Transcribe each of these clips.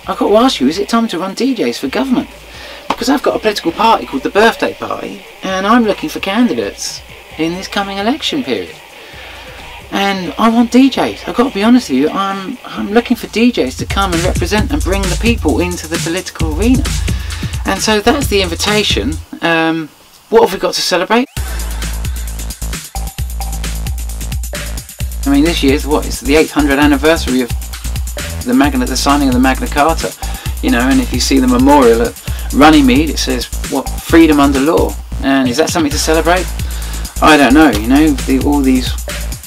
I've got to ask you, is it time to run DJs for government? Because I've got a political party called the Birthday Party, and I'm looking for candidates in this coming election period. And I want DJs. I've got to be honest with you, I'm looking for DJs to come and represent and bring the people into the political arena. And so that's the invitation. What have we got to celebrate? I mean, this year's it's the 800th anniversary of the signing of the Magna Carta, you know, and if you see the memorial at Runnymede, it says, what, freedom under law. And is that something to celebrate? I don't know, you know, all these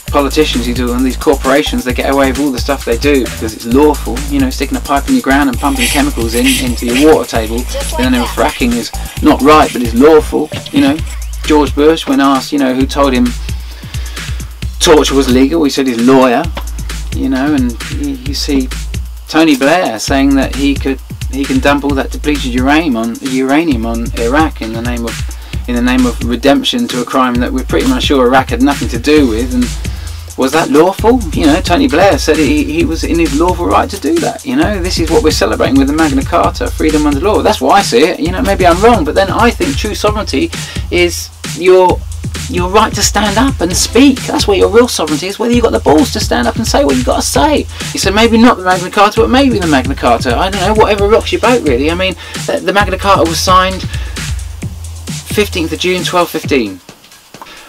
politicians who do, and these corporations, they get away with all the stuff they do because it's lawful, you know, sticking a pipe in your ground and pumping chemicals into your water table, and then fracking is not right but is lawful, you know. George Bush, when asked, you know, who told him torture was legal, he said his lawyer, you know. And you see Tony Blair saying that he can dump all that depleted uranium on Iraq in the name of redemption to a crime that we're pretty much sure Iraq had nothing to do with. And was that lawful? You know, Tony Blair said he was in his lawful right to do that. You know, this is what we're celebrating with the Magna Carta, freedom under law. That's why I see it. You know, maybe I'm wrong, but then I think true sovereignty is your right to stand up and speak. That's where your real sovereignty is, whether you've got the balls to stand up and say what you've got to say. So maybe not the Magna Carta, but maybe the Magna Carta. I don't know, whatever rocks your boat, really. I mean, the Magna Carta was signed 15th of June 1215.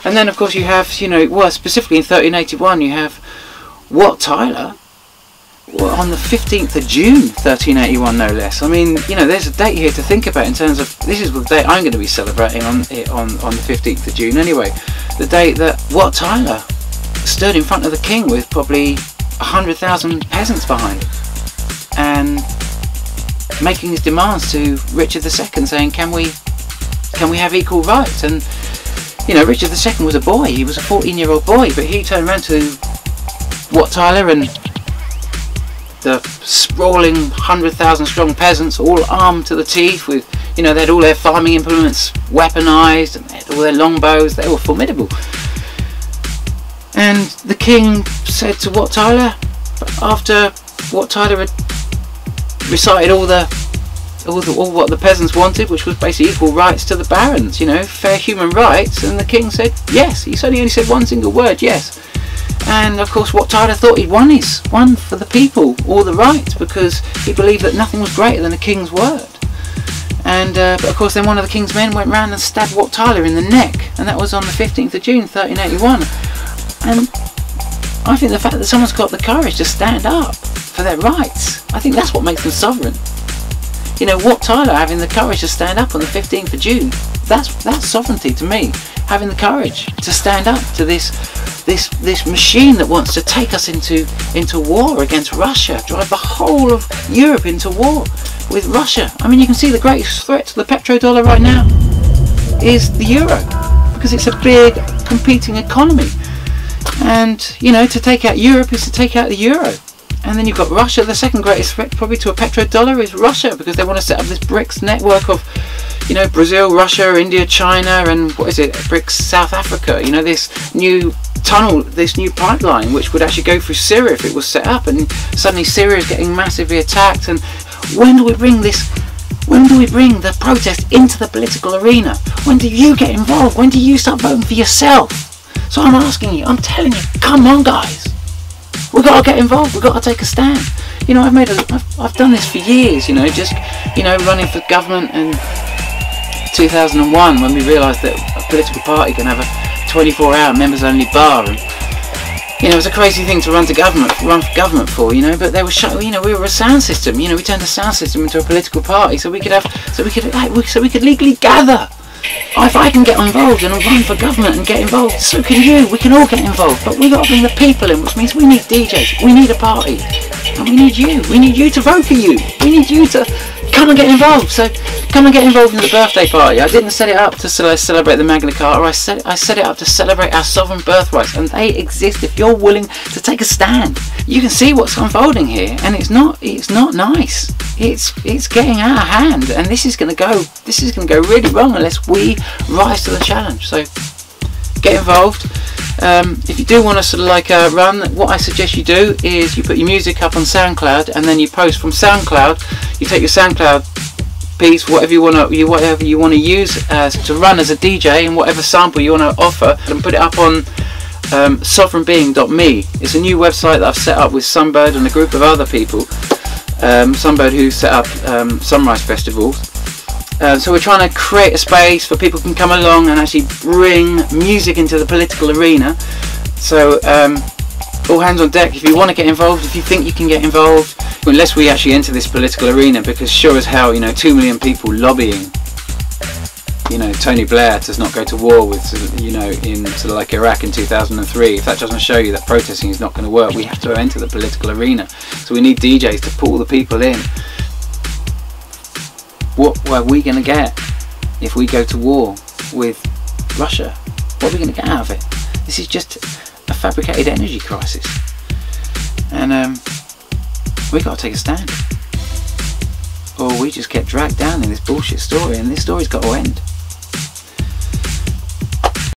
And then, of course, you have, you know, well, specifically in 1381, you have Wat Tyler on the 15th of June 1381, no less. I mean, you know, there's a date here to think about in terms of, this is the date I'm going to be celebrating on the 15th of June anyway. The date that Wat Tyler stood in front of the king with probably 100,000 peasants behind him and making his demands to Richard II, saying, can we have equal rights? And, you know, Richard II was a boy, he was a 14-year-old boy, but he turned around to Wat Tyler and the sprawling 100,000 strong peasants, all armed to the teeth with, you know, they had all their farming implements weaponized and they had all their longbows. They were formidable. And the king said to Wat Tyler, after Wat Tyler had recited all what the peasants wanted, which was basically equal rights to the barons, you know, fair human rights, and the king said yes. He only said one single word, yes. And of course Wat Tyler thought he'd won for the people all the rights, because he believed that nothing was greater than a king's word. And but of course then one of the king's men went round and stabbed Wat Tyler in the neck, and that was on the 15th of June 1381. And I think the fact that someone's got the courage to stand up for their rights, I think that's what makes them sovereign. You know, Wat Tyler having the courage to stand up on the 15th of June, that's sovereignty to me. Having the courage to stand up to this machine that wants to take us into war against Russia, drive the whole of Europe into war with Russia. I mean, you can see the greatest threat to the petrodollar right now is the euro, because it's a big competing economy. And, you know, to take out Europe is to take out the euro. And then you've got Russia. The second greatest threat probably to a petrodollar is Russia, because they want to set up this BRICS network of, you know, Brazil, Russia, India, China, and what is it, BRICS South Africa. You know, this new tunnel, this new pipeline, which would actually go through Syria if it was set up, and suddenly Syria is getting massively attacked. And when do we bring this? When do we bring the protest into the political arena? When do you get involved? When do you start voting for yourself? So I'm asking you, I'm telling you, come on, guys. We've got to get involved. We've got to take a stand. You know, I've done this for years. You know, just, you know, running for government in 2001 when we realised that a political party can have a 24-hour members-only bar. And, you know, it was a crazy thing to run for government for. You know, but they were, you know, we were a sound system. You know, we turned the sound system into a political party so we could legally gather. If I can get involved and run for government and get involved, so can you. We can all get involved, but we've got to bring the people in, which means we need DJs, we need a party, and we need you. We need you to vote for you. We need you to come and get involved. So come and get involved in the birthday party. I didn't set it up to celebrate the Magna Carta. I set it up to celebrate our sovereign birthrights, and they exist if you're willing to take a stand. You can see what's unfolding here, and it's not nice. It's getting out of hand, and this is going to go really wrong unless we rise to the challenge. So get involved. If you do want to sort of like run, what I suggest you do is you put your music up on SoundCloud, and then you post from SoundCloud. You take your SoundCloud piece, whatever you want to use to run as a DJ, and whatever sample you want to offer, and put it up on sovereignbeing.me. It's a new website that I've set up with Sunbird and a group of other people. Sunbird, who set up Sunrise Festivals. So we're trying to create a space for people can come along and actually bring music into the political arena. So all hands on deck if you want to get involved, if you think you can get involved, unless we actually enter this political arena, because sure as hell, 2 million people lobbying, Tony Blair does not go to war with, in sort of like Iraq in 2003. If that doesn't show you that protesting is not going to work, we have to enter the political arena. So we need DJs to pull the people in. What are we going to get if we go to war with Russia? What are we going to get out of it? This is just a fabricated energy crisis, and we got to take a stand, or we just get dragged down in this bullshit story, and this story's got to end.